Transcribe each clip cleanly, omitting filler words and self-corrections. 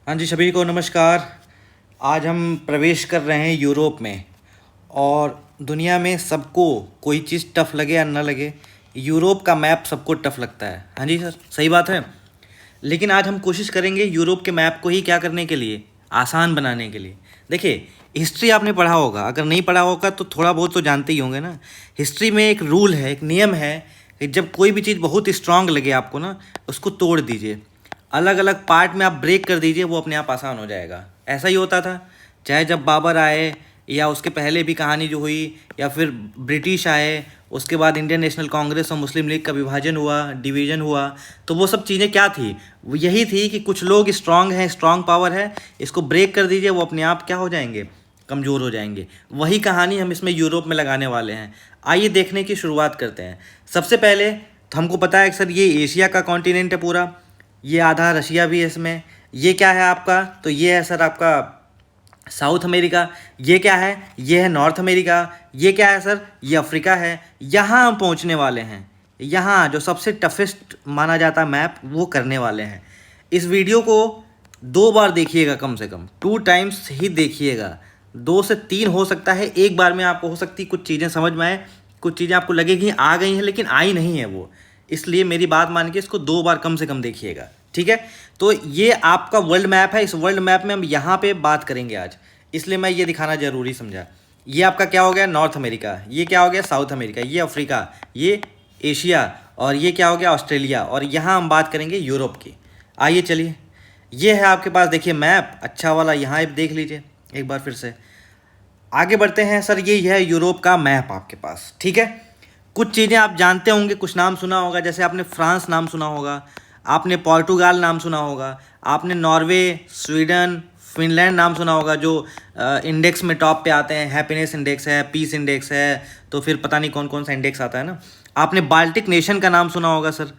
हाँ जी, सभी को नमस्कार। आज हम प्रवेश कर रहे हैं यूरोप में। और दुनिया में सबको कोई चीज़ टफ़ लगे या ना लगे, यूरोप का मैप सबको टफ़ लगता है। हाँ जी सर, सही बात है। लेकिन आज हम कोशिश करेंगे यूरोप के मैप को ही क्या करने के लिए, आसान बनाने के लिए। देखिए, हिस्ट्री आपने पढ़ा होगा, अगर नहीं पढ़ा होगा तो थोड़ा बहुत तो जानते ही होंगे ना। हिस्ट्री में एक रूल है, एक नियम है कि जब कोई भी चीज़ बहुत स्ट्रांग लगे आपको ना, उसको तोड़ दीजिए। अलग अलग पार्ट में आप ब्रेक कर दीजिए, वो अपने आप आसान हो जाएगा। ऐसा ही होता था, चाहे जब बाबर आए या उसके पहले भी कहानी जो हुई, या फिर ब्रिटिश आए, उसके बाद इंडियन नेशनल कांग्रेस और मुस्लिम लीग का विभाजन हुआ, डिवीज़न हुआ। तो वो सब चीज़ें क्या थी, वो यही थी कि कुछ लोग स्ट्रांग हैं, स्ट्रांग पावर है, इसको ब्रेक कर दीजिए, वो अपने आप क्या हो जाएंगे, कमज़ोर हो जाएंगे। वही कहानी हम इसमें यूरोप में लगाने वाले हैं। आइए देखने की शुरुआत करते हैं। सबसे पहले तो हमको पता है कि सर ये एशिया का कॉन्टिनेंट है पूरा, ये आधा रशिया भी है इसमें। ये क्या है आपका, तो ये है सर आपका साउथ अमेरिका। ये क्या है, ये है नॉर्थ अमेरिका। ये क्या है सर, ये अफ्रीका है। यहाँ हम पहुँचने वाले हैं, यहाँ जो सबसे टफेस्ट माना जाता मैप वो करने वाले हैं। इस वीडियो को 2 बार देखिएगा, कम से कम 2 टाइम्स ही देखिएगा। 2 से 3 हो सकता है, एक बार में आपको हो सकती कुछ चीज़ें समझ में आए, कुछ चीज़ें आपको लगेगी आ गई हैं लेकिन आई नहीं है वो। इसलिए मेरी बात मान के इसको 2 बार कम से कम देखिएगा, ठीक है। तो ये आपका वर्ल्ड मैप है, इस वर्ल्ड मैप में हम यहाँ पे बात करेंगे आज, इसलिए मैं ये दिखाना ज़रूरी समझा। ये आपका क्या हो गया, नॉर्थ अमेरिका। ये क्या हो गया, साउथ अमेरिका। ये अफ्रीका, ये एशिया, और ये क्या हो गया, ऑस्ट्रेलिया। और यहाँ हम बात करेंगे यूरोप की। आइए चलिए, ये है आपके पास, देखिए मैप अच्छा वाला, यहाँ आप देख लीजिए एक बार फिर से। आगे बढ़ते हैं सर, ये है यूरोप का मैप आपके पास, ठीक है। कुछ चीज़ें आप जानते होंगे, कुछ नाम सुना होगा, जैसे आपने फ्रांस नाम सुना होगा, आपने पोर्टुगाल नाम सुना होगा, आपने नॉर्वे, स्वीडन, फिनलैंड नाम सुना होगा, जो इंडेक्स में टॉप पे आते हैं। हैप्पीनेस इंडेक्स है, पीस इंडेक्स है, तो फिर पता नहीं कौन कौन सा इंडेक्स आता है ना। आपने बाल्टिक नेशन का नाम सुना होगा सर,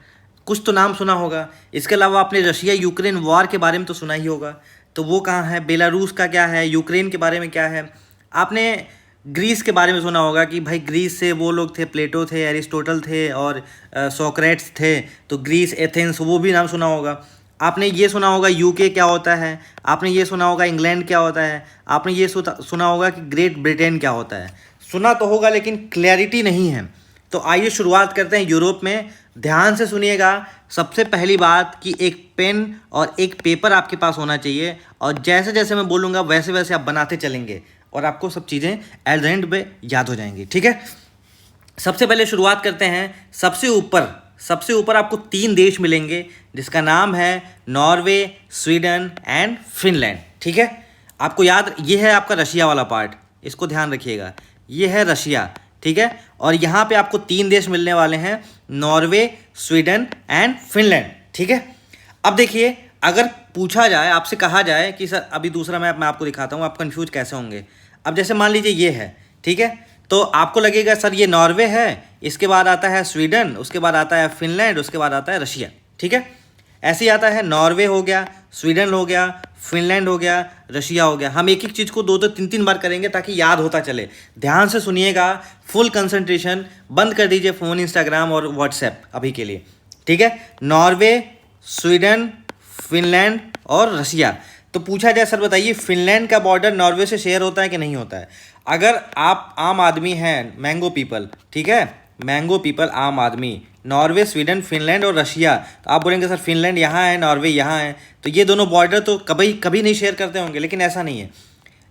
कुछ तो नाम सुना होगा। इसके अलावा आपने रशिया यूक्रेन वॉर के बारे में तो सुना ही होगा, तो वो कहाँ है, बेलारूस का क्या है, यूक्रेन के बारे में क्या है। आपने ग्रीस के बारे में सुना होगा कि भाई ग्रीस से वो लोग थे, प्लेटो थे, एरिस्टोटल थे और सोक्रेट्स थे, तो ग्रीस, एथेंस, वो भी नाम सुना होगा। आपने ये सुना होगा यूके क्या होता है, आपने ये सुना होगा इंग्लैंड क्या होता है, आपने ये सुना होगा कि ग्रेट ब्रिटेन क्या होता है। सुना तो होगा लेकिन क्लैरिटी नहीं है। तो आइए शुरुआत करते हैं यूरोप में। ध्यान से सुनिएगा। सबसे पहली बात कि एक पेन और एक पेपर आपके पास होना चाहिए, और जैसे जैसे मैं बोलूँगा वैसे वैसे आप बनाते चलेंगे, और आपको सब चीज़ें एट द एंड में याद हो जाएंगी, ठीक है। सबसे पहले शुरुआत करते हैं, सबसे ऊपर आपको 3 देश मिलेंगे, जिसका नाम है नॉर्वे, स्वीडन एंड फिनलैंड, ठीक है। आपको याद, ये है आपका रशिया वाला पार्ट, इसको ध्यान रखिएगा, ये है रशिया, ठीक है। और यहाँ पे आपको 3 देश मिलने वाले हैं, नॉर्वे, स्वीडन एंड फिनलैंड, ठीक है। अब देखिए, अगर पूछा जाए, आपसे कहा जाए कि सर अभी दूसरा मैप मैं आपको दिखाता हूँ, आप कंफ्यूज कैसे होंगे। अब जैसे मान लीजिए ये है, ठीक है, तो आपको लगेगा सर ये नॉर्वे है, इसके बाद आता है स्वीडन, उसके बाद आता है फिनलैंड, उसके बाद आता है रशिया, ठीक है। ऐसे ही आता है, नॉर्वे हो गया, स्वीडन हो गया, फिनलैंड हो गया, रशिया हो गया। हम एक एक चीज़ को 2-2 3-3 बार करेंगे ताकि याद होता चले। ध्यान से सुनिएगा, फुल कंसंट्रेशन, बंद कर दीजिए फ़ोन, इंस्टाग्राम और व्हाट्सएप अभी के लिए, ठीक है। नॉर्वे, स्वीडन, फिनलैंड और रशिया। तो पूछा जाए सर बताइए, फिनलैंड का बॉर्डर नॉर्वे से शेयर होता है कि नहीं होता है। अगर आप आम आदमी हैं, मैंगो पीपल, ठीक है, मैंगो पीपल, आम आदमी, नॉर्वे, स्वीडन, फिनलैंड और रशिया, तो आप बोलेंगे सर फिनलैंड यहाँ है, नॉर्वे यहाँ है, तो ये दोनों बॉर्डर तो कभी कभी नहीं शेयर करते होंगे, लेकिन ऐसा नहीं है।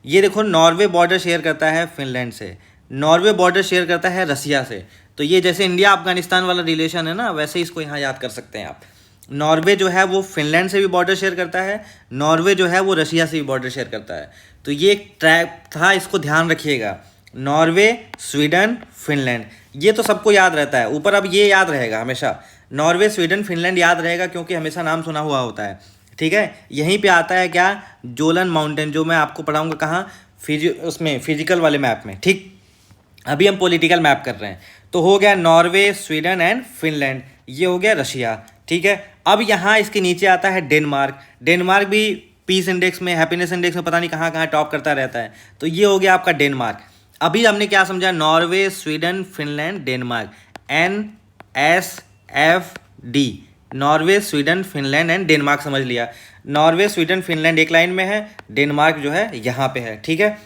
ये देखो, नॉर्वे बॉर्डर शेयर करता है फिनलैंड से, नॉर्वे बॉर्डर शेयर करता है रशिया से। तो ये जैसे इंडिया अफगानिस्तान वाला रिलेशन है ना, वैसे ही इसको यहाँ याद कर सकते हैं आप। नॉर्वे जो है वो फिनलैंड से भी बॉर्डर शेयर करता है, नॉर्वे जो है वो रशिया से भी बॉर्डर शेयर करता है। तो ये एक ट्रैप था, इसको ध्यान रखिएगा, नॉर्वे, स्वीडन, फिनलैंड, ये तो सबको याद रहता है। ऊपर अब ये याद रहेगा हमेशा, नॉर्वे, स्वीडन, फिनलैंड याद रहेगा, क्योंकि हमेशा नाम सुना हुआ होता है, ठीक है। यहीं पे आता है क्या, जोलन माउंटेन, जो मैं आपको पढ़ाऊँगा कहाँ, उसमें फिजिकल वाले मैप में, ठीक। अभी हम पॉलिटिकल मैप कर रहे हैं। तो हो गया नॉर्वे, स्वीडन एंड फिनलैंड, ये हो गया रशिया, ठीक है। अब यहाँ इसके नीचे आता है डेनमार्क। डेनमार्क भी पीस इंडेक्स में, हैप्पीनेस इंडेक्स में पता नहीं कहाँ कहाँ टॉप करता रहता है, तो ये हो गया आपका डेनमार्क। अभी हमने क्या समझा, Norway, Sweden, Finland, Denmark, NSFD, Norway, Sweden, Finland and Denmark समझ लिया। नॉर्वे, स्वीडन, फिनलैंड एक लाइन में है, डेनमार्क जो है यहाँ पे है, ठीक है,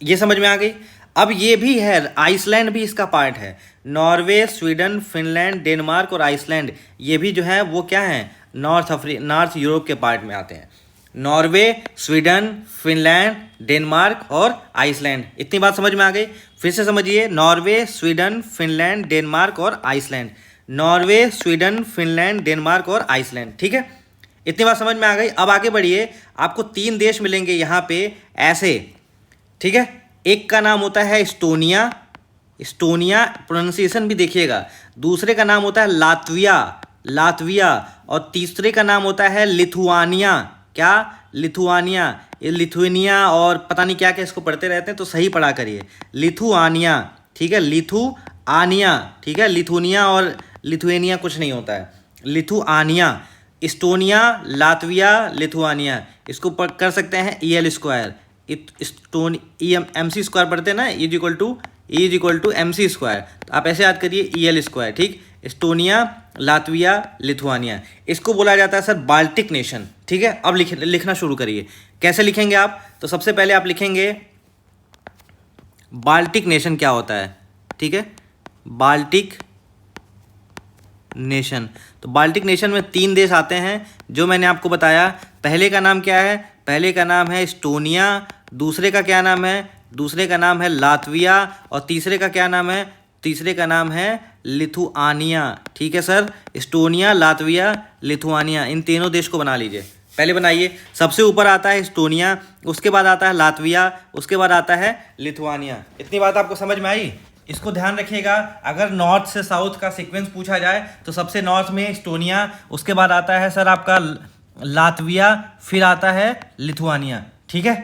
ये समझ में आ गई। अब ये भी है, आइसलैंड भी इसका पार्ट है। नॉर्वे, स्वीडन, फिनलैंड, डेनमार्क और आइसलैंड ये भी जो है वो क्या है, नॉर्थ यूरोप के पार्ट में आते हैं। नॉर्वे, स्वीडन, फिनलैंड, डेनमार्क और आइसलैंड, इतनी बात समझ में आ गई। फिर से समझिए, नॉर्वे, स्वीडन, फिनलैंड, डेनमार्क और Iceland. Norway, Sweden, Finland, Denmark और आइसलैंड, ठीक है, इतनी बात समझ में आ गई। अब आगे बढ़िए, आपको 3 देश मिलेंगे यहाँ पे ऐसे, ठीक है। एक का नाम होता है एस्टोनिया, एस्टोनिया प्रोनाउंसिएशन भी देखिएगा। दूसरे का नाम होता है लातविया, लातविया। और तीसरे का नाम होता है लिथुआनिया, क्या, लिथुआनिया। ये लिथुआनिया और पता नहीं क्या क्या इसको पढ़ते रहते हैं, तो सही पढ़ा करिए, लिथुआनिया, ठीक है, लिथुआनिया, ठीक है। लिथुनिया और लिथुएनिया कुछ नहीं होता है, लिथुआनिया। एस्टोनिया, लातविया, लिथुआनिया, इसको कर सकते हैं EL², स्टोन MC स्क्वायर पढ़ते हैं ना, E MC स्क्वायर, तो आप ऐसे याद करिए EL², ठीक। एस्टोनिया, लातविया, लिथुआनिया, इसको बोला जाता है सर बाल्टिक नेशन, ठीक है। अब लिखना शुरू करिए। कैसे लिखेंगे आप, तो सबसे पहले आप लिखेंगे बाल्टिक नेशन क्या होता है, ठीक है, बाल्टिक नेशन। तो बाल्टिक नेशन में 3 देश आते हैं जो मैंने आपको बताया। पहले का नाम क्या है, पहले का नाम है एस्टोनिया। दूसरे का क्या नाम है, दूसरे का नाम है लातविया। और तीसरे का क्या नाम है, तीसरे का नाम है लिथुआनिया, ठीक है सर। एस्टोनिया, लातविया, लिथुआनिया, इन तीनों देश को बना लीजिए। पहले बनाइए, सबसे ऊपर आता है एस्टोनिया, उसके बाद आता है लातविया, उसके बाद आता है लिथुआनिया। इतनी बात आपको समझ में आई। इसको ध्यान रखिएगा, अगर नॉर्थ से साउथ का सीक्वेंस पूछा जाए तो सबसे नॉर्थ में एस्टोनिया, उसके बाद आता है सर आपका लातविया, फिर आता है लिथुआनिया, ठीक है।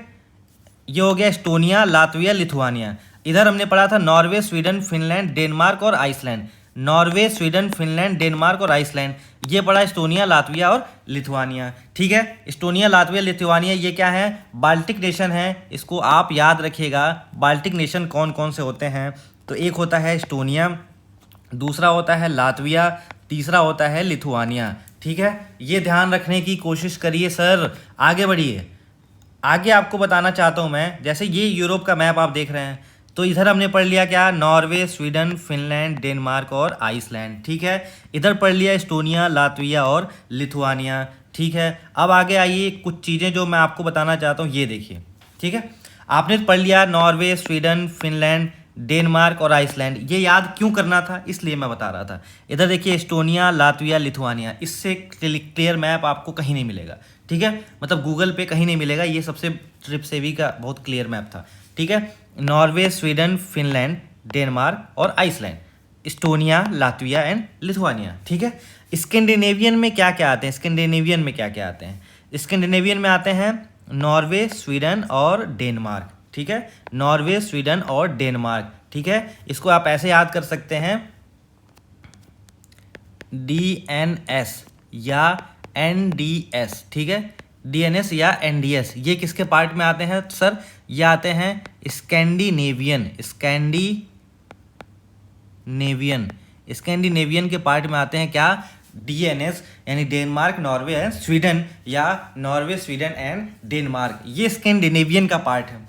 ये हो गया एस्टोनिया, लातविया, लिथुआनिया। इधर हमने पढ़ा था नॉर्वे, स्वीडन, फिनलैंड, डेनमार्क और Iceland. Norway, Sweden, Finland, Denmark और आइसलैंड, ये पढ़ा एस्टोनिया, लातविया और लिथुआनिया, ठीक है। एस्टोनिया, लातविया, लिथुआनिया ये क्या है, बाल्टिक नेशन है। इसको आप याद रखिएगा, बाल्टिक नेशन कौन कौन से होते हैं, तो एक होता है एस्टोनिया, दूसरा होता है लातविया, तीसरा होता है लिथुआनिया, ठीक है। ये ध्यान रखने की कोशिश करिए सर। आगे बढ़िए, आगे आपको बताना चाहता हूँ मैं, जैसे ये यूरोप का मैप आप देख रहे हैं, तो इधर हमने पढ़ लिया क्या, नॉर्वे, स्वीडन, फिनलैंड, डेनमार्क और आइसलैंड, ठीक है। इधर पढ़ लिया एस्टोनिया, लातविया और लिथुआनिया, ठीक है। अब आगे आइए, कुछ चीज़ें जो मैं आपको बताना चाहता हूँ ये देखिए, ठीक है। आपने पढ़ लिया नॉर्वे, स्वीडन, फिनलैंड, डेनमार्क और आइसलैंड, ये याद क्यों करना था, इसलिए मैं बता रहा था। इधर देखिए एस्टोनिया, लातविया, लिथुआनिया, इससे क्लियर मैप आपको कहीं नहीं मिलेगा, ठीक है, मतलब गूगल पे कहीं नहीं मिलेगा। ये सबसे ट्रिप सेवी का बहुत क्लियर मैप था, ठीक है। नॉर्वे, स्वीडन, फिनलैंड, डेनमार्क और Iceland, Estonia, Latvia and Lithuania, ठीक है। स्कैंडिनेवियन में क्या क्या आते हैं, स्कैंडिनेवियन में क्या क्या आते हैं, स्कैंडिनेवियन में आते हैं नॉर्वे, स्वीडन और डेनमार्क, ठीक है। नॉर्वे, स्वीडन और डेनमार्क, ठीक है। इसको आप ऐसे याद कर सकते हैं, DNS या NDS, ठीक है, DNS या NDS, ये किसके पार्ट में आते हैं सर, ये आते हैं स्कैंडिनेवियन, स्कैंडिनेवियन के पार्ट में आते हैं क्या, DNS यानी डेनमार्क, नॉर्वे एंड स्वीडन, या नॉर्वे, स्वीडन एंड डेनमार्क, ये स्कैंडिनेवियन का पार्ट है।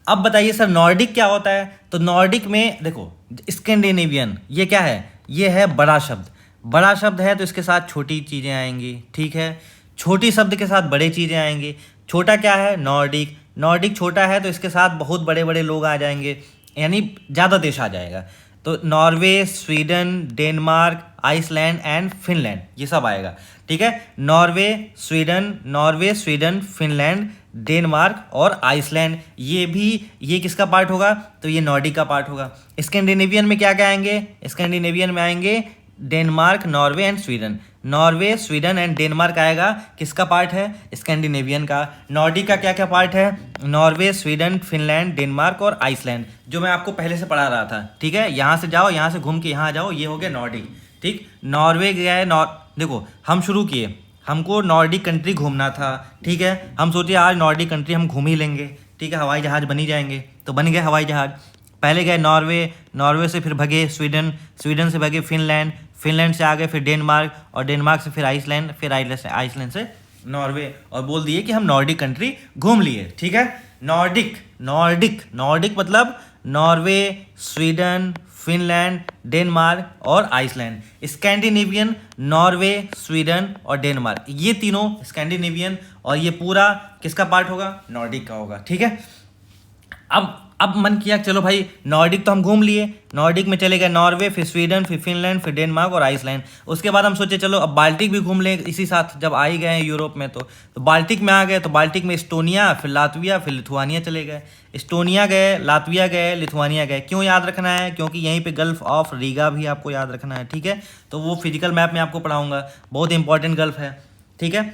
अब बताइए सर नॉर्डिक क्या होता है, तो नॉर्डिक में देखो, स्कैंडिनेवियन ये क्या है, ये है बड़ा शब्द, बड़ा शब्द है तो इसके साथ छोटी चीज़ें आएंगी, ठीक है। छोटी शब्द के साथ बड़े चीज़ें आएंगी। छोटा क्या है, नॉर्डिक, नॉर्डिक छोटा है तो इसके साथ बहुत बड़े बड़े लोग आ जाएंगे, यानी ज़्यादा देश आ जाएगा। तो Norway, Sweden, Denmark, Iceland and Finland, ये सब आएगा, ठीक है। नॉर्वे, स्वीडन, फिनलैंड, डेनमार्क और आइसलैंड, ये किसका पार्ट होगा, तो ये नॉर्डिक का पार्ट होगा। स्कैंडिनेवियन में क्या क्या आएंगे, स्कैंडिनेवियन में आएंगे Denmark, Norway and Sweden, Norway, Sweden and Denmark आएगा, किसका पार्ट है, स्कैंडिनेवियन का। नॉर्डिक का क्या क्या पार्ट है, नॉर्वे, स्वीडन, फिनलैंड, डेनमार्क और आइसलैंड, जो मैं आपको पहले से पढ़ा रहा था, ठीक है। यहाँ से जाओ, यहाँ से घूम के यहाँ जाओ, ये हो गया नॉर्डिक, ठीक। नॉर्वे गया है, देखो हम शुरू किए, हमको नॉर्डिक कंट्री घूमना था, ठीक है। हम सोचे आज नॉर्डिक कंट्री हम घूम ही लेंगे, ठीक है, हवाई जहाज़ बनी जाएंगे, तो बन गए हवाई जहाज़। पहले गए नॉर्वे, नॉर्वे से फिर भगे स्वीडन, स्वीडन से भगे फिनलैंड, फिनलैंड से आगे फिर डेनमार्क, और डेनमार्क से फिर आइसलैंड, फिर आइसलैंड से नॉर्वे, और बोल दिए कि हम नॉर्डिक कंट्री घूम लिए। ठीक है, नॉर्डिक नॉर्डिक नॉर्डिक मतलब नॉर्वे, स्वीडन, फिनलैंड, डेनमार्क और आइसलैंड। स्कैंडिनेवियन, नॉर्वे, स्वीडन और डेनमार्क, ये तीनों स्कैंडिनेवियन, और ये पूरा किसका पार्ट होगा? नॉर्डिक का होगा। ठीक है, अब मन किया चलो भाई नॉर्डिक तो हम घूम लिए, नॉर्डिक में चले गए नॉर्वे, फिर स्वीडन, फिर फिनलैंड, फिर डेनमार्क और आइसलैंड। उसके बाद हम सोचे चलो अब बाल्टिक भी घूम लें इसी साथ, जब आ ही गए हैं यूरोप में तो बाल्टिक में आ गए। तो बाल्टिक में एस्टोनिया, फिर लातविया, फिर लिथुआनिया चले गए। एस्टोनिया गए, लातविया गए, लिथुआनिया गए। क्यों याद रखना है? क्योंकि यहीं पे गल्फ ऑफ रीगा भी आपको याद रखना है। ठीक है, तो वो फिजिकल मैप में आपको पढ़ाऊंगा, बहुत इंपॉर्टेंट गल्फ है। ठीक है,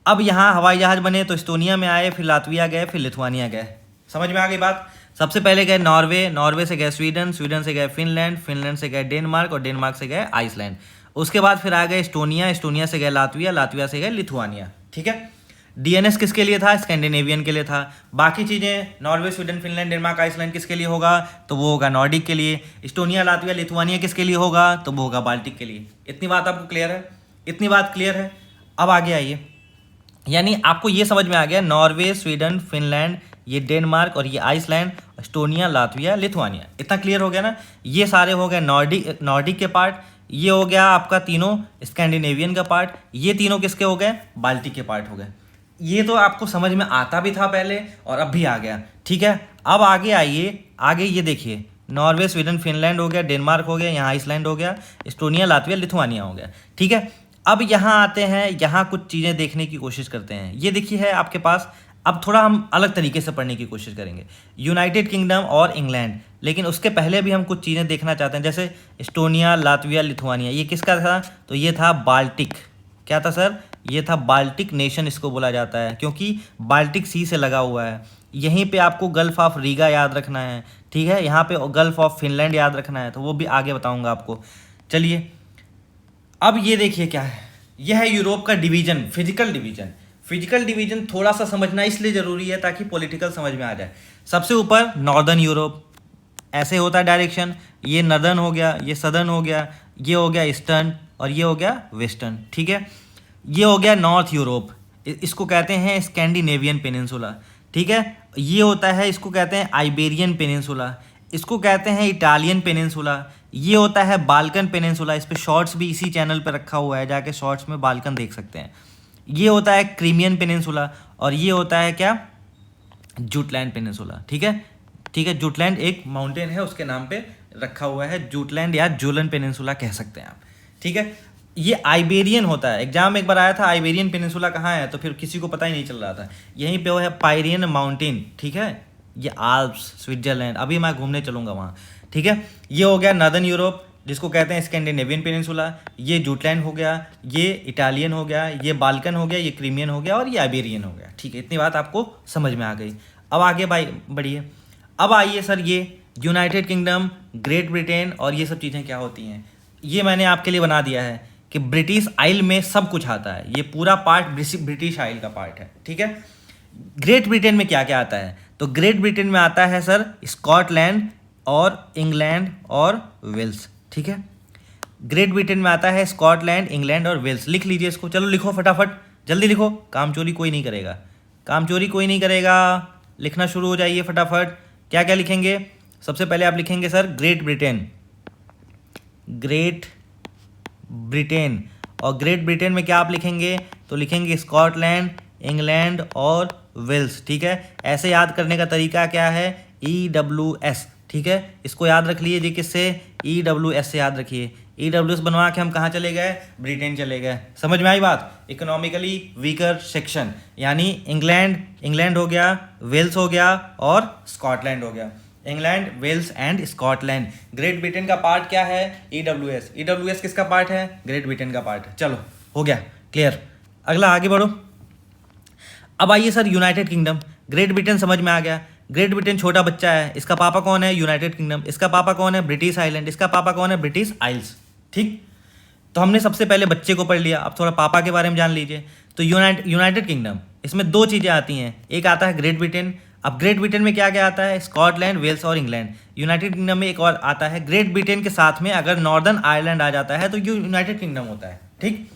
अब यहाँ हवाई जहाज बने तो एस्टोनिया में आए, फिर लातविया गए, फिर लिथुआनिया गए। समझ में आ गई बात? सबसे पहले गए नॉर्वे, नॉर्वे से गए स्वीडन, स्वीडन से गए फिनलैंड, फिनलैंड से गए डेनमार्क और डेनमार्क से गए आइसलैंड। उसके बाद फिर आ गए एस्टोनिया, एस्टोनिया से गए लातविया, लातविया से गए लिथुआनिया। ठीक है, डीएनएस किसके लिए था? स्कैंडिनेवियन के लिए था। बाकी चीज़ें Norway, Sweden, Finland, Denmark, Iceland किसके लिए होगा? तो वो होगा नॉर्डिक के लिए। एस्टोनिया, लातविया, लिथुआनिया किसके लिए होगा? तो वो होगा बाल्टिक के लिए। इतनी बात आपको क्लियर है? इतनी बात क्लियर है? अब आगे आइए, यानी आपको ये समझ में आ गया नॉर्वे, स्वीडन, फिनलैंड, ये डेनमार्क और ये आइसलैंड, एस्टोनिया, लातविया, लिथुआनिया। इतना क्लियर हो गया ना? ये सारे हो गए नॉर्डिक के पार्ट। ये हो गया आपका तीनों स्कैंडिनेवियन का पार्ट। ये तीनों किसके हो गए? बाल्टिक के पार्ट हो गए। ये तो आपको समझ में आता भी था पहले और अब भी आ गया। ठीक है, अब आगे आइए, आगे ये देखिए, नॉर्वे, स्वीडन, फिनलैंड हो गया, डेनमार्क हो गया, यहाँ आइसलैंड हो गया, एस्टोनिया, लातविया, लिथुआनिया हो गया। ठीक है, अब यहाँ आते हैं, यहाँ कुछ चीज़ें देखने की कोशिश करते हैं। ये देखिए है आपके पास। अब थोड़ा हम अलग तरीके से पढ़ने की कोशिश करेंगे, यूनाइटेड किंगडम और इंग्लैंड। लेकिन उसके पहले भी हम कुछ चीज़ें देखना चाहते हैं, जैसे एस्टोनिया, लातविया, लिथुआनिया, ये किसका था? तो ये था बाल्टिक। क्या था सर? ये था बाल्टिक नेशन, इसको बोला जाता है क्योंकि बाल्टिक सी से लगा हुआ है। यहीं पे आपको गल्फ ऑफ रीगा याद रखना है। ठीक है, यहाँ पे गल्फ ऑफ फिनलैंड याद रखना है, तो वो भी आगे बताऊँगा आपको। चलिए, अब ये देखिए क्या है, यह है यूरोप का division, physical division. Physical division थोड़ा सा समझना इसलिए ज़रूरी है ताकि पॉलिटिकल समझ में आ जाए। सबसे ऊपर नॉर्दर्न यूरोप, ऐसे होता है डायरेक्शन, ये नॉर्दर्न हो गया, ये सदर्न हो गया, ये हो गया ईस्टर्न और ये हो गया वेस्टर्न। ठीक है, ये हो गया नॉर्थ यूरोप, इसको कहते हैं स्कैंडिनेवियन पेनिनसुला। ठीक है, ये होता है, इसको कहते हैं आइबेरियन पेनिनसुला, इसको कहते हैं इटालियन पेनिनसुला। ये होता है बाल्कन पेनिनसुला, इस पर शॉर्ट्स भी इसी चैनल पर रखा हुआ है, जाके शॉर्ट्स में बाल्कन देख सकते हैं। ये होता है क्रीमियन पेनिनसुला, और ये होता है क्या? Jutland peninsula. ठीक है, ठीक है, जूटलैंड एक माउंटेन है, उसके नाम पे रखा हुआ है, जूटलैंड या जूलन पेनिनसुला कह सकते हैं आप। ठीक है, ये आइबेरियन होता है। एग्जाम में एक बार आया था, आइबेरियन पेनिनसुला कहाँ है, तो फिर किसी को पता ही नहीं चल रहा था। यहीं पे वो है पायरियन माउंटेन। ठीक है, ये आल्प्स, स्विट्जरलैंड, अभी मैं घूमने चलूँगा वहाँ। ठीक है, ये हो गया नॉर्दर्न यूरोप, जिसको कहते हैं स्कैंडिनेवियन पेनिनसुला। ये जूटलैंड हो गया, ये इटालियन हो गया, ये बाल्कन हो गया, ये क्रीमियन हो गया और ये आइबेरियन हो गया। ठीक है, इतनी बात आपको समझ में आ गई। अब आगे भाई बढ़िए, अब आइए सर, ये यूनाइटेड किंगडम, ग्रेट ब्रिटेन और ये सब चीज़ें क्या होती हैं, ये मैंने आपके लिए बना दिया है कि ब्रिटिश आइल में सब कुछ आता है। ये पूरा पार्ट ब्रिटिश आइल का पार्ट है। ठीक है, ग्रेट ब्रिटेन में क्या क्या आता है? तो ग्रेट ब्रिटेन में आता है सर स्कॉटलैंड और इंग्लैंड और वेल्स। ठीक है, ग्रेट ब्रिटेन में आता है स्कॉटलैंड, इंग्लैंड और वेल्स। लिख लीजिए इसको, चलो लिखो फटाफट, जल्दी लिखो, काम चोरी कोई नहीं करेगा, काम चोरी कोई नहीं करेगा, लिखना शुरू हो जाइए फटाफट। क्या क्या लिखेंगे? सबसे पहले आप लिखेंगे sir great Britain, great Britain, और ग्रेट ब्रिटेन में क्या आप लिखेंगे? तो लिखेंगे स्कॉटलैंड, इंग्लैंड और वेल्स। ठीक है, ऐसे याद करने का तरीका क्या है? EWS। ठीक है, इसको याद रख लीजिए, किससे? EWS से याद रखिए। EWS बनवा के हम कहाँ चले गए? ब्रिटेन चले गए। समझ में आई बात? इकोनॉमिकली वीकर सेक्शन, यानी इंग्लैंड हो गया, वेल्स हो गया और स्कॉटलैंड हो गया। England, Wales and Scotland. Great Britain का पार्ट क्या है? EWS। EWS किसका पार्ट है? ग्रेट ब्रिटेन का पार्ट है। चलो हो गया क्लियर, अगला आगे बढ़ो। अब आइए sir United kingdom. Great Britain समझ में आ गया, ग्रेट ब्रिटेन छोटा बच्चा है, इसका पापा कौन है? United kingdom. इसका पापा कौन है? British island. इसका पापा कौन है? British Isles. ठीक, तो हमने सबसे पहले बच्चे को पढ़ लिया, अब थोड़ा पापा के बारे में जान लीजिए। तो यूनाइटेड किंगडम, इसमें दो चीज़ें आती हैं, एक आता है ग्रेट ब्रिटेन, अब ग्रेट ब्रिटेन में क्या क्या आता है, स्कॉटलैंड, वेल्स और इंग्लैंड। यूनाइटेड किंगडम में एक और आता है, ग्रेट ब्रिटेन के साथ में अगर नॉर्दर्न आयरलैंड आ जाता है तो ये यूनाइटेड किंगडम होता है, ठीक।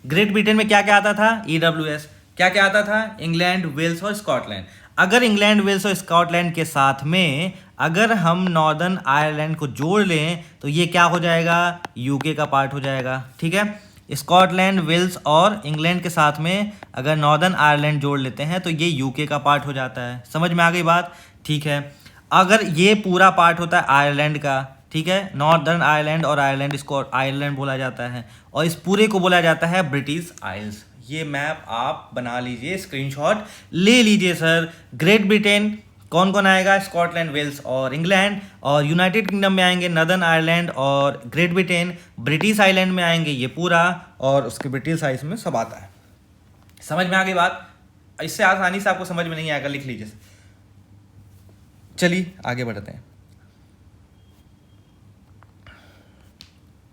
ग्रेट ब्रिटेन में क्या क्या आता था, EWS। क्या क्या आता था, इंग्लैंड, वेल्स और स्कॉटलैंड। अगर इंग्लैंड, वेल्स और स्कॉटलैंड के साथ में अगर हम नॉर्दर्न आयरलैंड को जोड़ लें तो ये क्या हो जाएगा, यूके का पार्ट हो जाएगा, ठीक है। स्कॉटलैंड, वेल्स और इंग्लैंड के साथ में अगर नॉर्दर्न आयरलैंड जोड़ लेते हैं तो ये यूके का पार्ट हो जाता है। समझ में आ गई बात, ठीक है। अगर ये पूरा पार्ट होता है आयरलैंड का, ठीक है, नॉर्दर्न आयरलैंड और आयरलैंड, इसको आयरलैंड बोला जाता है और इस पूरे को बोला जाता है ब्रिटिश आइल्स। ये मैप आप बना लीजिए, स्क्रीनशॉट ले लीजिए सर। ग्रेट ब्रिटेन कौन कौन आएगा, स्कॉटलैंड, वेल्स और इंग्लैंड, और यूनाइटेड किंगडम में आएंगे नॉर्दर्न आयरलैंड और ग्रेट ब्रिटेन। ब्रिटिश आइलैंड में आएंगे ये पूरा, और उसके ब्रिटिश आइल्स में सब आता है। समझ में आ गई बात, इससे आसानी से आपको समझ में नहीं आएगा, लिख लीजिए। चलिए आगे बढ़ते हैं।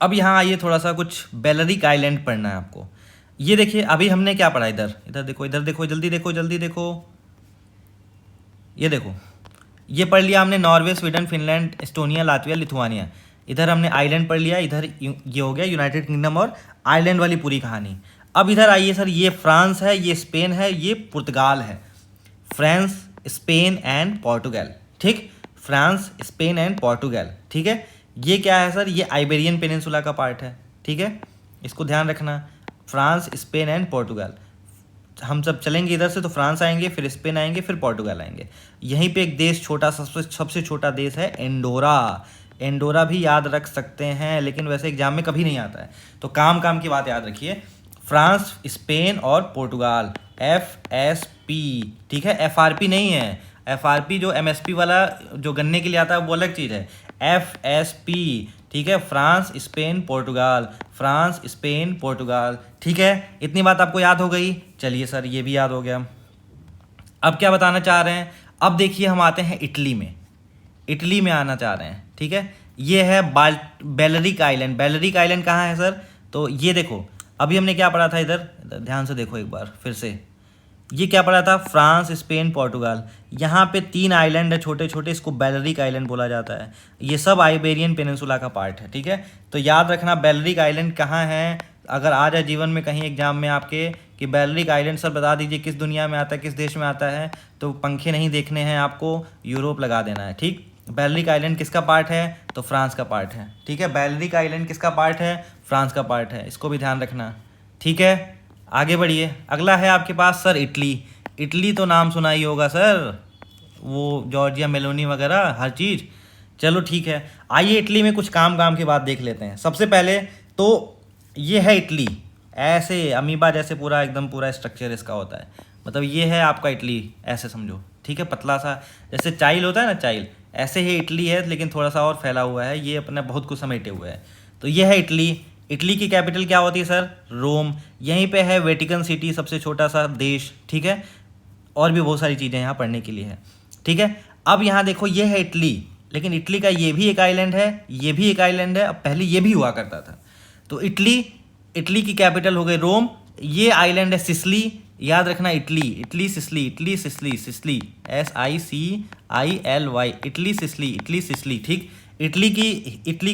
अब यहाँ आइए, थोड़ा सा कुछ बेलरिक आइलैंड पढ़ना है आपको। ये देखिए, अभी हमने क्या पढ़ा, इधर इधर देखो, इधर देखो, जल्दी देखो, जल्दी देखो, ये देखो, ये पढ़ लिया हमने Norway, Sweden, Finland, Estonia, Latvia, Lithuania. इधर हमने आइलैंड पढ़ लिया, इधर ये हो गया यूनाइटेड किंगडम और आइलैंड वाली पूरी कहानी। अब इधर आइए सर, ये फ्रांस है, ये स्पेन है, ये पुर्तगाल है। फ्रांस, स्पेन एंड पोर्टुगल, ठीक। फ्रांस, स्पेन एंड पोर्टुगल, ठीक है। ये क्या है सर, ये आइबेरियन पेनिनसुला का पार्ट है, ठीक है, इसको ध्यान रखना। फ्रांस, स्पेन एंड पोर्टुगल, हम सब चलेंगे इधर से तो फ्रांस आएंगे, फिर स्पेन आएंगे, फिर पोर्टुगल आएंगे। यहीं पे एक देश छोटा, सबसे छोटा देश है एंडोरा। एंडोरा भी याद रख सकते हैं, लेकिन वैसे एग्जाम में कभी नहीं आता है, तो काम काम की बात याद रखिए। फ्रांस, स्पेन और पोर्टुगाल, FSP, ठीक है, FRP नहीं है। FRP जो MSP वाला जो गन्ने के लिए आता है वो अलग चीज़ है, FSP, ठीक है। फ्रांस, स्पेन, पोर्टुगाल, फ्रांस, स्पेन, पोर्टुगाल, ठीक है। इतनी बात आपको याद हो गई। चलिए सर, ये भी याद हो गया। अब क्या बताना चाह रहे हैं, अब देखिए हम आते हैं इटली में। इटली में आना चाह रहे हैं, ठीक है। ये है बेलरिक आइलैंड। बेलरिक आइलैंड कहाँ है सर, तो ये देखो, अभी हमने क्या पढ़ा था, इधर ध्यान से देखो एक बार फिर से। ये क्या पढ़ा था, फ्रांस, स्पेन, पोर्टुगाल। यहाँ पे 3 आइलैंड है छोटे छोटे, इसको बेलरिक आइलैंड बोला जाता है। ये सब आइबेरियन पेनिनसुला का पार्ट है, ठीक है। तो याद रखना बेलरिक आइलैंड कहाँ है। अगर आ जाए जीवन में कहीं एग्जाम में आपके कि बेलरिक आइलैंड सर बता दीजिए किस दुनिया में आता है, किस देश में आता है, तो पंखे नहीं देखने हैं आपको, यूरोप लगा देना है, ठीक। बेलरिक आइलैंड किसका पार्ट है, तो फ्रांस का पार्ट है, ठीक है। बेलरिक आइलैंड किसका पार्ट है, फ्रांस का पार्ट है, इसको भी ध्यान रखना, ठीक है। आगे बढ़िए, अगला है आपके पास सर इटली। इटली तो नाम सुना ही होगा सर, वो जॉर्जिया मेलोनी वगैरह हर चीज़। चलो ठीक है, आइए इटली में कुछ काम की बात देख लेते हैं। सबसे पहले तो ये है इटली, ऐसे अमीबा जैसे पूरा एकदम पूरा स्ट्रक्चर इसका होता है, मतलब ये है आपका इटली, ऐसे समझो, ठीक है। पतला सा जैसे चाइल होता है ना, चाइल, ऐसे ही इटली है, लेकिन थोड़ा सा और फैला हुआ है, ये अपना बहुत कुछ समेटे हुए है। तो ये है इटली। इटली की कैपिटल क्या होती है सर, रोम। यहीं पे है वेटिकन सिटी, सबसे छोटा सा देश, ठीक है। और भी बहुत सारी चीज़ें यहाँ पढ़ने के लिए है, ठीक है। अब यहाँ देखो, ये है इटली, लेकिन इटली का ये भी एक आइलैंड है, ये भी एक आइलैंड है, अब पहले ये भी हुआ करता था। तो इटली की कैपिटल हो गई रोम। ये आइलैंड है सिसिली, याद रखना, Italy, Italy Sicily, Italy Sicily, Sicily, SICILY, Italy Sicily, Italy Sicily, ठीक। इटली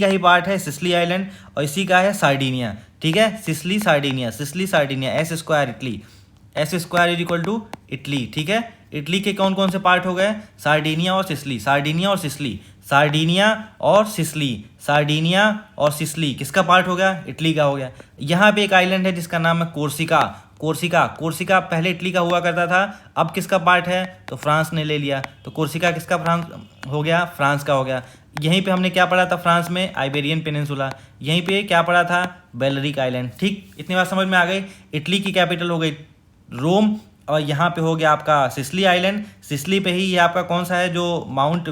का ही पार्ट है सिसिली आइलैंड, और इसी का है सार्डिनिया, ठीक है। Sicily Sardinia, Sicily Sardinia, S² Italy, S² is equal to Italy, ठीक है। इटली के कौन कौन से पार्ट हो गए, सार्डिनिया और सिसिली, सार्डिनिया और सिसिली, सार्डिनिया और सिसिली, सार्डिनिया और सिसिली किसका पार्ट हो गया, इटली का हो गया। यहाँ पे एक आइलैंड है जिसका नाम है कोर्सिका। कोर्सिका पहले इटली का हुआ करता था, अब किसका पार्ट है, तो फ्रांस ने ले लिया, तो कोर्सिका किसका फ्रांस हो गया, फ्रांस का हो गया। यहीं पे हमने क्या पढ़ा था, फ्रांस में आइबेरियन पेनिनसुला, यहीं पे क्या पढ़ा था, बेलरिक आइलैंड, ठीक। इतनी बात समझ में आ गई। इटली की कैपिटल हो गई रोम, और यहाँ पे हो गया आपका सिसिली आइलैंड। सिसिली पे ही ये आपका कौन सा है, जो माउंट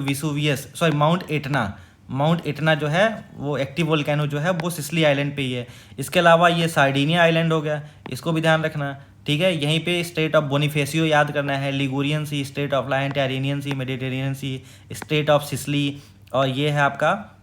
एटना जो है, वो एक्टिव वोल्केनो जो है, वो सिसिली आइलैंड पे ही है। इसके अलावा ये सार्डिनिया आइलैंड हो गया, इसको भी ध्यान रखना, ठीक है। यहीं पे स्टेट ऑफ बोनिफेसियो याद करना है, Ligurian Sea, Strait of Lion, Tyrrhenian Sea, Mediterranean Sea, Strait of Sicily, और ये है आपका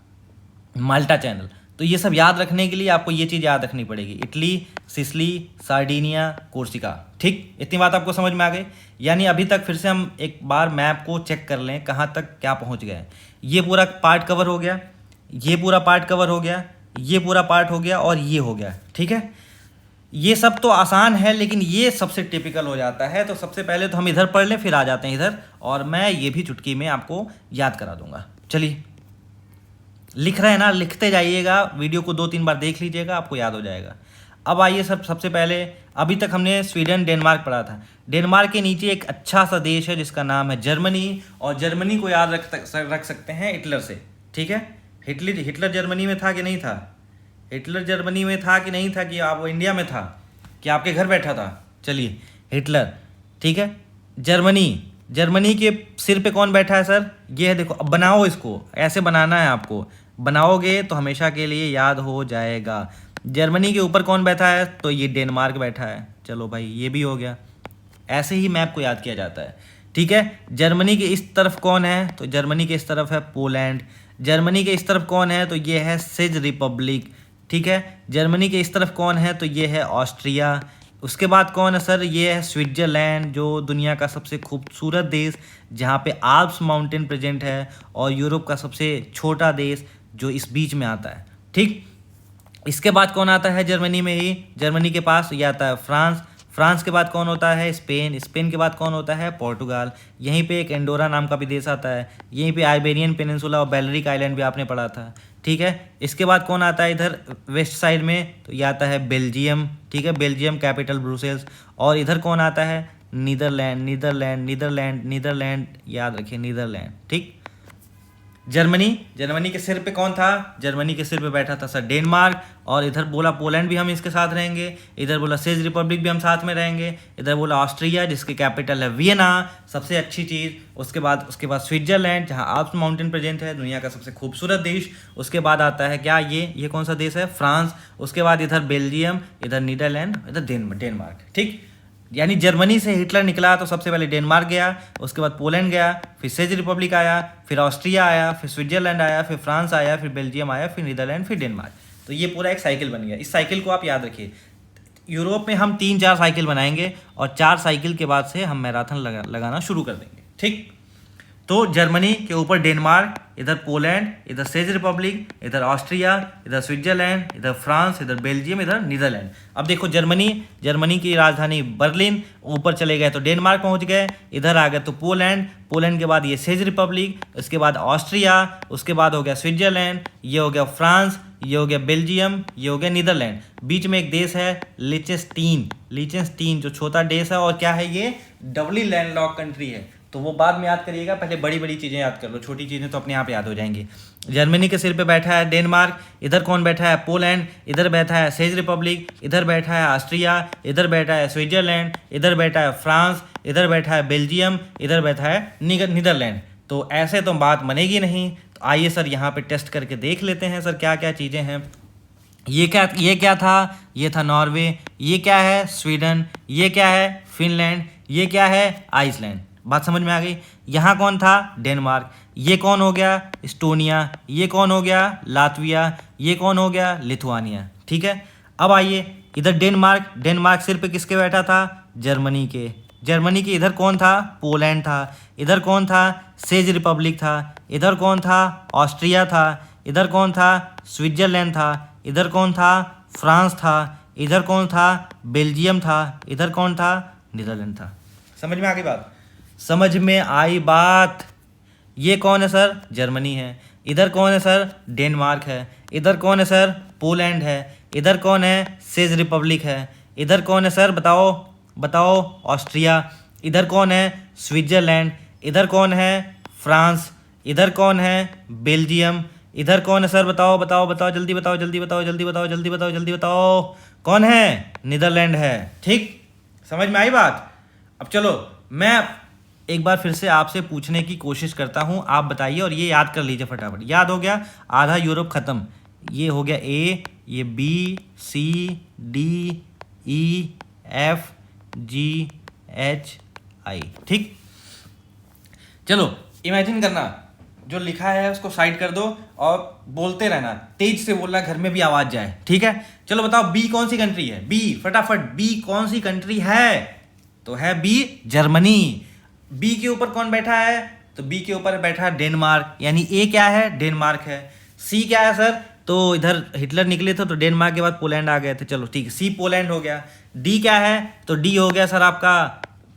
माल्टा चैनल। तो ये सब याद रखने के लिए आपको ये चीज़ याद रखनी पड़ेगी, इटली, सिसिली, सार्डिनिया, कोर्सिका, ठीक। इतनी बात आपको समझ में आ गई। यानी अभी तक फिर से हम एक बार मैप को चेक कर लें कहाँ तक क्या पहुँच गए। ये पूरा पार्ट कवर हो गया, ये पूरा पार्ट कवर हो गया, ये पूरा पार्ट हो गया और ये हो गया। ठीक है, ये सब तो आसान है, लेकिन ये सबसे टिपिकल हो जाता है। तो सबसे पहले तो हम इधर पढ़ लें, फिर आ जाते हैं इधर, और मैं ये भी चुटकी में आपको याद करा दूंगा। चलिए, लिख रहे हैं ना, लिखते जाइएगा, वीडियो को 2-3 बार देख लीजिएगा, आपको याद हो जाएगा। अब आइए सबसे पहले, अभी तक हमने स्वीडन डेनमार्क पढ़ा था। डेनमार्क के नीचे एक अच्छा सा देश है जिसका नाम है जर्मनी, और जर्मनी को याद रख सकते हैं हिटलर से। ठीक है, हिटलर जर्मनी में था कि नहीं था? हिटलर जर्मनी में था कि नहीं था? कि आप वो इंडिया में था, कि आपके घर बैठा था? चलिए, हिटलर। ठीक है, जर्मनी के सिर पे कौन बैठा है सर? ये है, देखो। अब बनाओ, इसको ऐसे बनाना है आपको, बनाओगे तो हमेशा के लिए याद हो जाएगा। जर्मनी के ऊपर कौन बैठा है? तो ये डेनमार्क बैठा है। चलो भाई, ये भी हो गया। ऐसे ही मैप को याद किया जाता है। ठीक है, जर्मनी के इस तरफ कौन है? तो जर्मनी के इस तरफ है पोलैंड। जर्मनी के इस तरफ कौन है? तो ये है चेक रिपब्लिक। ठीक है, जर्मनी के इस तरफ कौन है? तो ये है ऑस्ट्रिया। उसके बाद कौन है सर? ये है स्विट्जरलैंड, जो दुनिया का सबसे खूबसूरत देश जहाँ पे आल्प्स माउंटेन प्रेजेंट है, और यूरोप का सबसे छोटा देश जो इस बीच में आता है। ठीक, इसके बाद कौन आता है जर्मनी में ही? जर्मनी के पास ये आता है फ्रांस। फ्रांस के बाद कौन होता है? स्पेन। स्पेन के बाद कौन होता है? पोर्टुगाल। यहीं पे एक एंडोरा नाम का भी देश आता है। यहीं पे आइबेरियन पेनिनसुला और बैलेरिक आइलैंड भी आपने पढ़ा था। ठीक है, इसके बाद कौन आता है इधर वेस्ट साइड में? तो ये आता है बेल्जियम। ठीक है, बेल्जियम कैपिटल ब्रुसेल्स। और इधर कौन आता है? नीदरलैंड, याद रखिए, नीदरलैंड। ठीक, जर्मनी के सिर पे कौन था? जर्मनी के सिर पे बैठा था सर डेनमार्क। और इधर बोला पोलैंड भी हम इसके साथ रहेंगे, इधर बोला चेक रिपब्लिक भी हम साथ में रहेंगे, इधर बोला ऑस्ट्रिया जिसकी कैपिटल है वियना, सबसे अच्छी चीज़। उसके बाद स्विट्जरलैंड, जहाँ आल्प्स माउंटेन प्रेजेंट है, दुनिया का सबसे खूबसूरत देश। उसके बाद आता है क्या? ये कौन सा देश है? फ्रांस। उसके बाद इधर बेल्जियम, इधर नीदरलैंड, इधर डेनमार्क। ठीक, यानी जर्मनी से हिटलर निकला तो सबसे पहले डेनमार्क गया, उसके बाद पोलैंड गया, फिर चेक रिपब्लिक आया, फिर ऑस्ट्रिया आया, फिर स्विट्जरलैंड आया, फिर फ्रांस आया, फिर बेल्जियम आया, फिर नीदरलैंड, फिर डेनमार्क। तो ये पूरा एक साइकिल बन गया। इस साइकिल को आप याद रखिए। यूरोप में हम 3-4 साइकिल बनाएंगे, और 4 साइकिल के बाद से हम मैराथन लगाना शुरू कर देंगे। ठीक, तो जर्मनी के ऊपर डेनमार्क, इधर पोलैंड, इधर चेक रिपब्लिक, इधर ऑस्ट्रिया, इधर स्विट्जरलैंड, इधर फ्रांस, इधर बेल्जियम, इधर नीदरलैंड। अब देखो, जर्मनी की राजधानी बर्लिन, ऊपर चले गए तो डेनमार्क पहुंच गए, इधर आ गए तो पोलैंड के बाद ये चेक रिपब्लिक, उसके बाद ऑस्ट्रिया, उसके बाद हो गया स्विट्जरलैंड, ये हो गया फ्रांस, ये हो गया बेल्जियम, ये हो गया नीदरलैंड। बीच में एक देश है लिechtenstein, जो छोटा देश है, और क्या है ये? डबली लैंडलॉक कंट्री है। तो वो बाद में याद करिएगा, पहले बड़ी बड़ी चीज़ें याद कर लो, छोटी चीज़ें तो अपने आप याद हो जाएंगी। जर्मनी के सिर पे बैठा है डेनमार्क, इधर कौन बैठा है? पोलैंड, इधर बैठा है चेक रिपब्लिक, इधर बैठा है ऑस्ट्रिया, इधर बैठा है स्विट्जरलैंड, इधर बैठा है फ्रांस, इधर बैठा है बेल्जियम, इधर बैठा है नीदरलैंड। तो ऐसे तो बात बनेगी नहीं। तो आइए सर यहाँ पे टेस्ट करके देख लेते हैं सर क्या क्या चीज़ें हैं। ये क्या था? ये था नॉर्वे। ये क्या है? स्वीडन। ये क्या है? फिनलैंड। ये क्या है? आइसलैंड। बात समझ में आ गई? यहाँ कौन था? डेनमार्क। ये कौन हो गया? इस्टोनिया। ये कौन हो गया? लातविया। ये कौन हो गया? लिथुआनिया। ठीक है, अब आइए इधर डेनमार्क सिर पे किसके बैठा था? जर्मनी के इधर कौन था? पोलैंड था। इधर कौन था? चेक रिपब्लिक था। इधर कौन था? ऑस्ट्रिया था। इधर कौन था? स्विट्जरलैंड था। इधर कौन था? फ्रांस था। इधर कौन था? बेल्जियम था। इधर कौन था? नीदरलैंड था। समझ में आ गई बात? समझ में आई बात? ये कौन है सर? जर्मनी है। इधर कौन है सर? डेनमार्क है। इधर कौन है सर? पोलैंड है। इधर कौन है? चेक रिपब्लिक है। इधर कौन है सर? बताओ ऑस्ट्रिया। इधर कौन है? स्विट्जरलैंड। इधर कौन है? फ्रांस। इधर कौन है? बेल्जियम। इधर कौन है सर? बताओ, जल्दी बताओ। कौन है? नीदरलैंड है। ठीक, समझ में आई बात? अब चलो, मैं एक बार फिर से आपसे पूछने की कोशिश करता हूं, आप बताइए, और ये याद कर लीजिए फटाफट। याद हो गया? आधा यूरोप खत्म। ये हो गया ए, ये बी, सी, डी, ई, एफ, जी, एच, आई। ठीक, चलो इमेजिन करना, जो लिखा है उसको साइड कर दो और बोलते रहना, तेज से बोलना, घर में भी आवाज जाए। ठीक है, चलो बताओ, बी कौन सी कंट्री है? बी, फटाफट, बी कौन सी कंट्री है? तो है बी जर्मनी। बी के ऊपर कौन बैठा है? तो बी के ऊपर बैठा है डेनमार्क, यानी ए क्या है? डेनमार्क है। सी क्या है सर? तो इधर हिटलर निकले थे तो डेनमार्क के बाद पोलैंड आ गए थे, चलो ठीक है, सी पोलैंड हो गया। डी क्या है? तो डी हो गया सर आपका,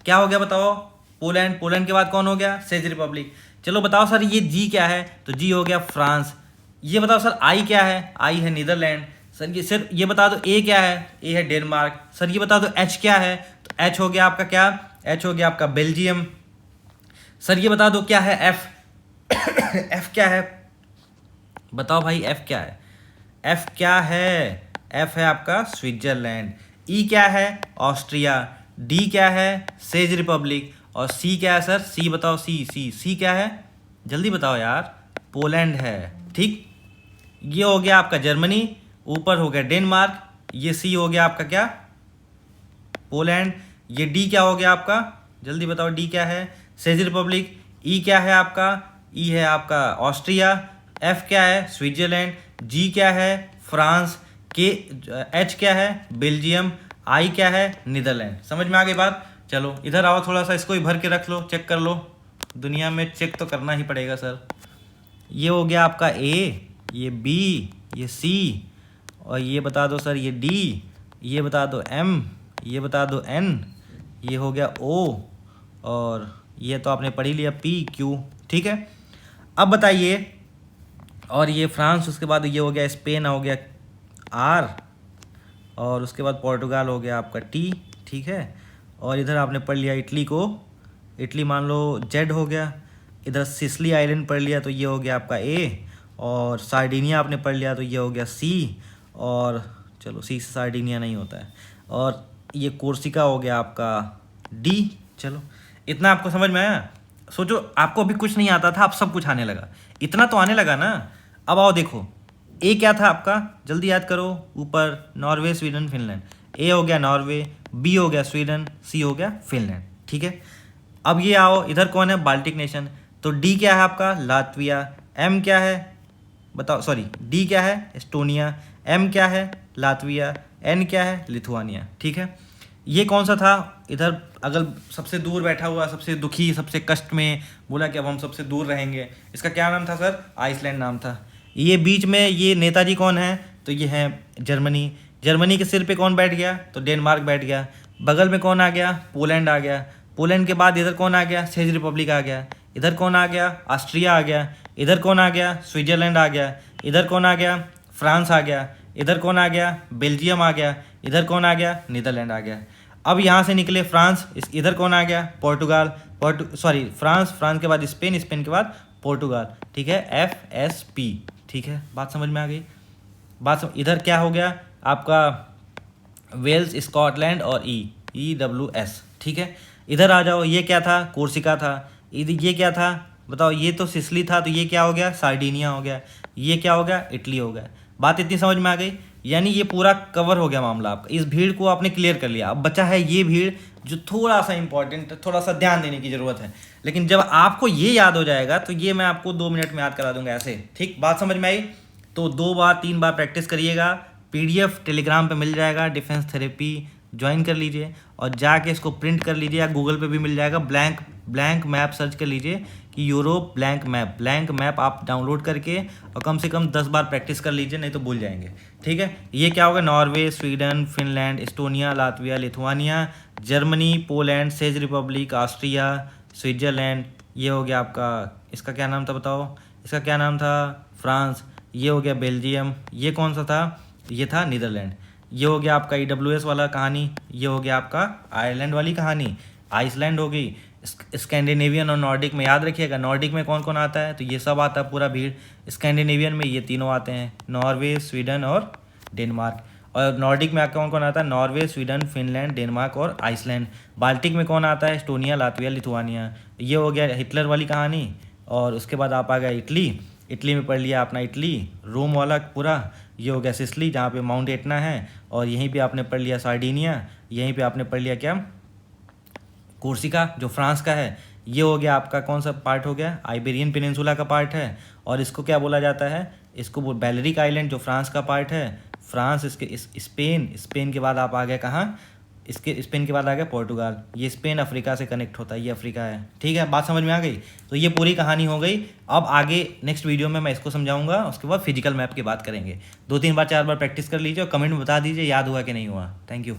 क्या हो गया बताओ? पोलैंड। पोलैंड के बाद कौन हो गया? चेक रिपब्लिक। चलो बताओ सर ये जी क्या है? तो जी हो गया फ्रांस। ये बताओ सर आई क्या है? आई है नीदरलैंड। सर ये बता दो ए क्या है? ए है डेनमार्क। सर ये बता दो एच क्या है? तो एच हो गया आपका क्या? एच हो गया आपका बेल्जियम। सर ये बता दो क्या है एफ? एफ क्या है? बताओ भाई एफ क्या है? एफ क्या है? एफ है आपका स्विट्जरलैंड। ई क्या है? ऑस्ट्रिया। डी क्या है? चेक रिपब्लिक। और सी क्या है सर? सी बताओ, सी क्या है? जल्दी बताओ यार। पोलैंड है, ठीक। ये हो गया आपका जर्मनी, ऊपर हो गया डेनमार्क, ये सी हो गया आपका क्या? पोलैंड। ये डी क्या हो गया आपका? जल्दी बताओ डी क्या है? चेक रिपब्लिक। ई क्या है आपका? ई है आपका ऑस्ट्रिया। एफ क्या है? स्विट्जरलैंड। जी क्या है? फ्रांस। के एच क्या है? बेल्जियम। आई क्या है? नीदरलैंड। समझ में आ गई बात? चलो इधर आओ, थोड़ा सा इसको ही भर के रख लो, चेक कर लो। दुनिया में चेक तो करना ही पड़ेगा सर। ये हो गया आपका ए, ये बी, ये सी, और ये बता दो सर ये डी, ये बता दो एम, ये बता दो एन, ये हो गया ओ, और ये तो आपने पढ़ ही लिया पी क्यू, ठीक है। अब बताइए, और ये फ्रांस, उसके बाद ये हो गया स्पेन, हो गया आर, और उसके बाद पोर्टुगाल हो गया आपका टी, ठीक है। और इधर आपने पढ़ लिया इटली को, इटली मान लो जेड हो गया। इधर सिसली आइलैंड पढ़ लिया तो ये हो गया आपका ए, और सार्डिनिया आपने पढ़ लिया तो ये हो गया सी, और चलो सी से सार्डिनिया नहीं होता है, और ये कोर्सिका हो गया आपका डी। चलो इतना आपको समझ में आया? सोचो आपको अभी कुछ नहीं आता था, अब सब कुछ आने लगा, इतना तो आने लगा ना। अब आओ देखो, ए क्या था आपका? जल्दी याद करो, ऊपर नॉर्वे, स्वीडन, फिनलैंड। ए हो गया नॉर्वे, बी हो गया स्वीडन, सी हो गया फिनलैंड, ठीक है। अब ये आओ, इधर कौन है? Baltic nation. तो डी क्या है आपका? लातविया। एम क्या है बताओ? सॉरी, डी क्या है? एस्टोनिया। एम क्या है? लातविया। एन क्या है? लिथुआनिया, ठीक है। ये कौन सा था? इधर अगर सबसे दूर बैठा हुआ, सबसे दुखी, सबसे कष्ट में, बोला कि अब हम सबसे दूर रहेंगे, इसका क्या नाम था सर? आइसलैंड नाम था। ये बीच में ये नेताजी कौन है? तो ये है जर्मनी। जर्मनी के सिर पे कौन बैठ गया? तो डेनमार्क बैठ गया। बगल में कौन आ गया? पोलैंड आ गया। पोलैंड के बाद इधर कौन आ गया? चेक रिपब्लिक आ गया। इधर कौन आ गया? ऑस्ट्रिया आ गया। इधर कौन आ गया? स्विट्जरलैंड आ गया। इधर कौन आ गया? फ्रांस आ गया। इधर कौन आ गया? बेल्जियम आ गया। इधर कौन आ गया? नीदरलैंड आ गया। अब यहाँ से निकले फ्रांस, इधर कौन आ गया? पोर्टुगाल। फ्रांस, फ्रांस के बाद स्पेन, स्पेन के बाद पोर्टुगाल, ठीक है। FSP, ठीक है। बात समझ में आ गई? इधर क्या हो गया आपका? वेल्स, स्कॉटलैंड और EWS, ठीक है। इधर आ जाओ, ये क्या था? कोर्सिका था। ये क्या था बताओ? ये तो सिसली था, तो ये क्या हो गया? सार्डिनिया हो गया। ये क्या हो गया? इटली हो गया। बात इतनी समझ में आ गई? यानी ये पूरा कवर हो गया मामला आपका, इस भीड़ को आपने क्लियर कर लिया। अब बचा है ये भीड़ जो थोड़ा सा इंपॉर्टेंट, थोड़ा सा ध्यान देने की ज़रूरत है। लेकिन जब आपको ये याद हो जाएगा तो ये मैं आपको 2 मिनट में याद करा दूंगा ऐसे, ठीक। बात समझ में आई? तो 2 बार 3 बार प्रैक्टिस करिएगा। PDF टेलीग्राम पे मिल जाएगा, डिफेंस थेरेपी, ज्वाइन कर लीजिए और जाके इसको प्रिंट कर लीजिए, या गूगल पे भी मिल जाएगा। ब्लैंक मैप सर्च कर लीजिए कि यूरोप ब्लैंक मैप आप डाउनलोड करके और कम से कम 10 बार प्रैक्टिस कर लीजिए, नहीं तो भूल जाएंगे, ठीक है। ये क्या होगा? Norway, Sweden, Finland, Estonia, Latvia, Lithuania, Germany, Poland, चेक रिपब्लिक, ऑस्ट्रिया, स्विट्जरलैंड। ये हो गया आपका, इसका क्या नाम था बताओ? इसका क्या नाम था? फ्रांस। ये हो गया बेल्जियम। ये कौन सा था? ये था नीदरलैंड। ये हो गया आपका EWS वाला कहानी। ये हो गया आपका आयरलैंड वाली कहानी। आइसलैंड हो गई। स्कैंडिनेवियन और नॉर्डिक में याद रखिएगा, नॉर्डिक में कौन कौन आता है? तो ये सब आता है पूरा भीड़। स्कैंडिनेवियन में ये तीनों आते हैं, नॉर्वे, स्वीडन और डेनमार्क। और नॉर्डिक में कौन कौन आता है? नॉर्वे, स्वीडन, फिनलैंड, डेनमार्क और आइसलैंड। बाल्टिक में कौन आता है? Estonia, Latvia, Lithuania. ये हो गया हिटलर वाली कहानी। और उसके बाद आप आ गया इटली। इटली में पढ़ लिया अपना इटली, रोम वाला पूरा। ये हो गया सिसली, जहाँ पे माउंट एटना है। और यहीं पे आपने पढ़ लिया सार्डिनिया। यहीं पे आपने पढ़ लिया क्या? कोर्सिका, जो फ्रांस का है। ये हो गया आपका कौन सा पार्ट हो गया? आइबेरियन पेनिनसुला का पार्ट है। और इसको क्या बोला जाता है? इसको बैलेरिक आइलैंड, जो फ्रांस का पार्ट है। फ्रांस, इसके स्पेन के बाद आप आ गए कहाँ? इसके स्पेन के बाद आ गया पोर्टुगाल, ये स्पेन अफ्रीका से कनेक्ट होता है, ये अफ्रीका है। ठीक है, बात समझ में आ गई। तो ये पूरी कहानी हो गई। अब आगे नेक्स्ट वीडियो में मैं इसको समझाऊंगा, उसके बाद फिजिकल मैप की बात करेंगे। 2-3 बार 4 बार प्रैक्टिस कर लीजिए और कमेंट में बता दीजिए याद हुआ कि नहीं हुआ। Thank you.